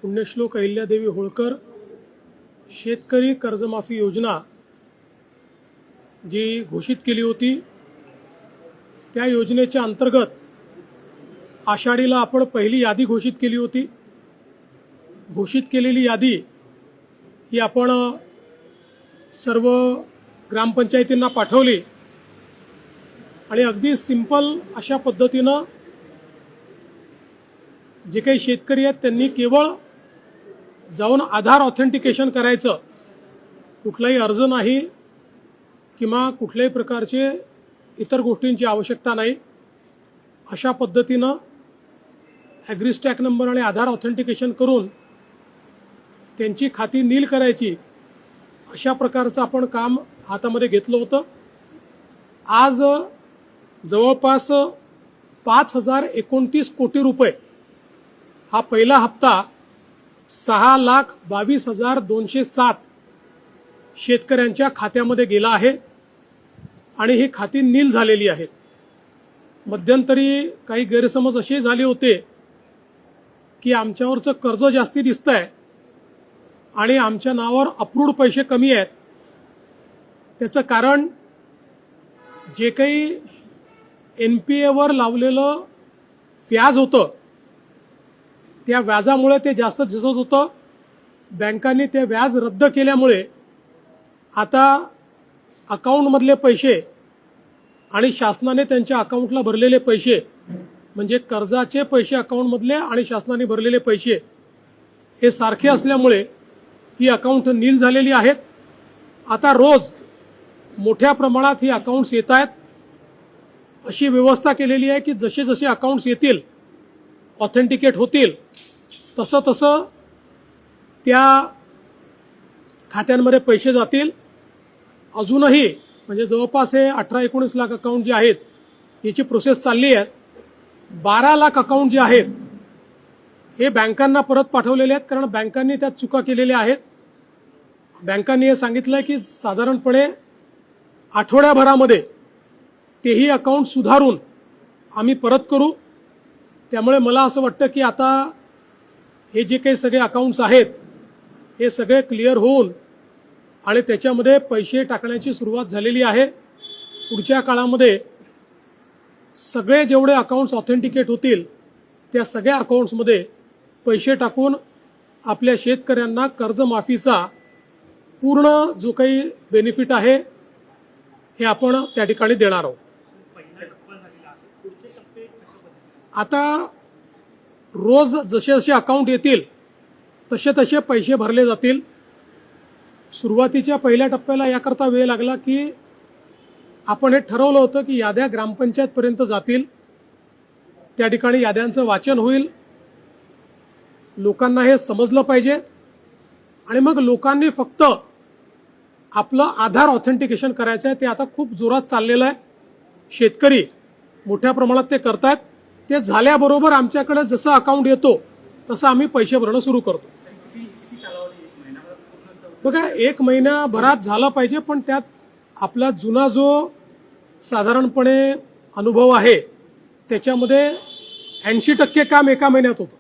पुण्यश्लोक अहिल्यादेवी होळकर शेतकरी कर्जमाफी योजना जी घोषित केली होती त्या योजनेच्या अंतर्गत आषाढीला आपण पहिली यादी घोषित केली होती। घोषित केलेली यादी ही आपण सर्व ग्रामपंचायतींना पाठवली आणि अगदी सिंपल अशा पद्धतीनं जे काही शेतकरी आहेत त्यांनी केवळ जाऊन आधार ऑथेंटिकेशन करायचं, कुठलाही अर्ज नाही किंवा कुठल्याही प्रकारचे इतर गोष्टींची आवश्यकता नाही। अशा पद्धतीनं ॲग्रीस्टॅक नंबर आणि आधार ऑथेंटिकेशन करून त्यांची खाती नील करायची, अशा प्रकारचं आपण काम हातामध्ये घेतलं होतं। आज जवळपास 5029 कोटी रुपये हा पहिला हप्ता 6,22,207 शेतकऱ्यांच्या खात्यामध्ये गेला आहे आणि ही खाती नील झालेली आहेत। मध्यंतरी काही गैरसमज असे झाले होते की आमच्यावरचं कर्ज जास्ती दिसतंय आणि आमच्या नावावर अप्रूव्ड पैसे कमी आहेत। त्याचं कारण जे काही NPA लावलेलं व्याज होतं त्या व्याजामुळे ते जास्त दिसत होतं। बँकांनी ते व्याज रद्द केल्यामुळे आता अकाउंटमधले पैसे आणि शासनाने त्यांच्या अकाउंटला भरलेले पैसे, म्हणजे कर्जाचे पैसे अकाउंटमधले आणि शासनाने भरलेले पैसे हे सारखे असल्यामुळे ही अकाउंट नील झालेली आहेत। आता रोज मोठ्या प्रमाणात ही अकाउंट्स येत आहेत। अशी व्यवस्था केलेली आहे की जसे जसे अकाउंट्स येतील, ऑथेंटिकेट होतील, तसं तसं त्या खात्यांमध्ये पैसे जातील। अजूनही म्हणजे जवळपास हे 18-19 लाख अकाउंट जे आहेत याची प्रोसेस चालली आहे। 12 लाख अकाउंट जे आहेत हे बँकांना परत पाठवलेले आहेत, कारण बँकांनी त्यात चुका केलेल्या आहेत। बँकांनी हे सांगितलंय की साधारणपणे आठवड्याभरामध्ये तेही अकाउंट सुधारून आम्ही परत करू। त्यामुळे मला असं वाटतं की आता हे जे काही सगळे अकाउंट्स आहेत हे सगळे क्लिअर होऊन आणि त्याच्यामध्ये पैसे टाकण्याची सुरुवात झालेली आहे। पुढच्या काळामध्ये सगळे जेवढे अकाउंट्स ऑथेंटिकेट होतील त्या सगळ्या अकाउंट्समध्ये पैसे टाकून आपल्या शेतकऱ्यांना कर्जमाफीचा पूर्ण जो काही बेनिफिट आहे हे आपण त्या ठिकाणी देणार आहोत। आता रोज जसे जसे अकाउंट येतील तसे तसे पैसे भरले जातील। सुरुवातीच्या पहिल्या टप्प्याला याकरता वेळ लागला की आपण हे ठरवलं होतं की याद्या ग्रामपंचायतपर्यंत जातील, त्या ठिकाणी याद्यांचं वाचन होईल, लोकांना हे समजलं पाहिजे आणि मग लोकांनी फक्त आपलं आधार ऑथेंटिकेशन करायचं आहे। ते आता खूप जोरात चाललेलं आहे। शेतकरी मोठ्या प्रमाणात ते करतात। ते झाल्याबरोबर आमच्याकडे जसं अकाउंट येतो तसं आम्ही पैसे भरणं सुरू करतो। बघा, 1 महिन्याभरात झालं पाहिजे, पण त्यात आपला जुना जो साधारणपणे अनुभव आहे त्याच्यामध्ये 80% काम एका महिन्यात होतं।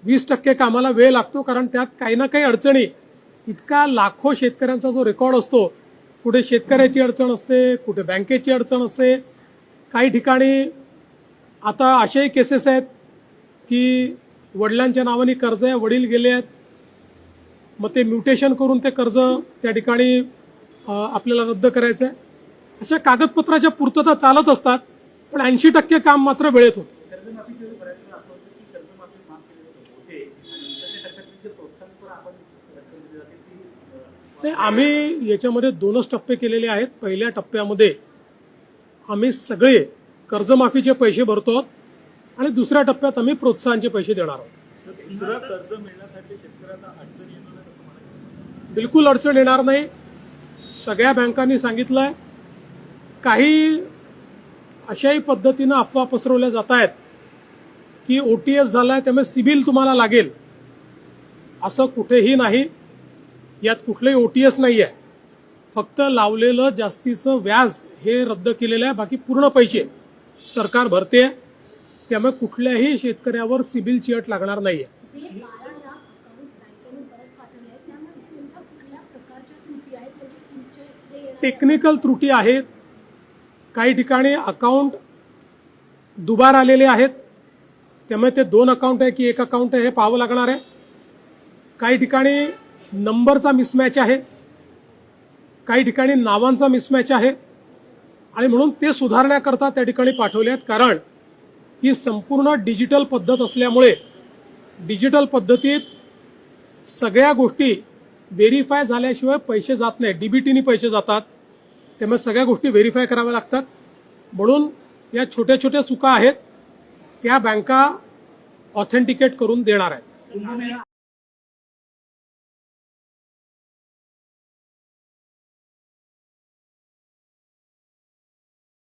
20% कामाला वेळ लागतो, कारण त्यात काही ना काही अडचणी, इतका लाखो शेतकऱ्यांचा जो रेकॉर्ड असतो, कुठे शेतकऱ्याची अडचण असते, कुठे बँकेची अडचण असते। काही ठिकाणी आता अशाही केसेस आहेत की वडिलांच्या नावाने कर्ज आहे, वडील गेले आहेत, मग ते म्युटेशन करून ते कर्ज त्या ठिकाणी आपल्याला रद्द करायचं आहे। अशा कागदपत्राच्या पूर्तता चालत असतात, पण 80% काम मात्र वेळेत होतं। आम्ही याच्यामध्ये 2च टप्पे केलेले आहेत। पहिल्या टप्प्यामध्ये आम्ही सगळे कर्जमाफीचे पैसे भरतो आणि दुसऱ्या टप्प्यात आम्ही प्रोत्साहनचे पैसे देणार आहोत। कर्ज मिळण्यासाठी शेतकऱ्यांना अडचण येणार नाही असं म्हणायचं? बिलकुल अडचण येणार नाही। सगळ्या बँकांनी सांगितलंय। काही अशाही पद्धतीनं अफवा पसरवल्या जात आहेत की OTS झालाय त्यामुळे सिबिल तुम्हाला लागेल, असं कुठेही नाही। यात कुठलंही OTS नाही आहे, फक्त लावलेलं जास्तीचं व्याज हे रद्द केलेलं आहे, बाकी पूर्ण पैसे सरकार भरते। त्यामुळे कुठल्याही शेतकऱ्यावर सिबिलची अट लागणार नाहीये। टेक्निकल त्रुटी आहेत. काही ठिकाणी अकाउंट दुबार आलेले आहेत, त्यामुळे ते 2 अकाउंट आहे की 1 अकाउंट आहे हे पाहावं लागणार आहे. काही ठिकाणी नंबरचा मिसमॅच आहे, काही ठिकाणी नावांचा मिसमॅच आहे आणि म्हणून ते सुधारण्याकरता त्या ठिकाणी पाठवले आहेत. कारण ही संपूर्ण डिजिटल पद्धत असल्यामुळे डिजिटल पद्धतीत सगळ्या गोष्टी व्हेरीफाय झाल्याशिवाय पैसे जात नाही, डीबीटीने पैसे जातात, त्यामुळे सगळ्या गोष्टी व्हेरीफाय कराव्या लागतात. म्हणून या छोट्या छोट्या चुका आहेत त्या बँका ऑथेंटिकेट करून देणार आहेत.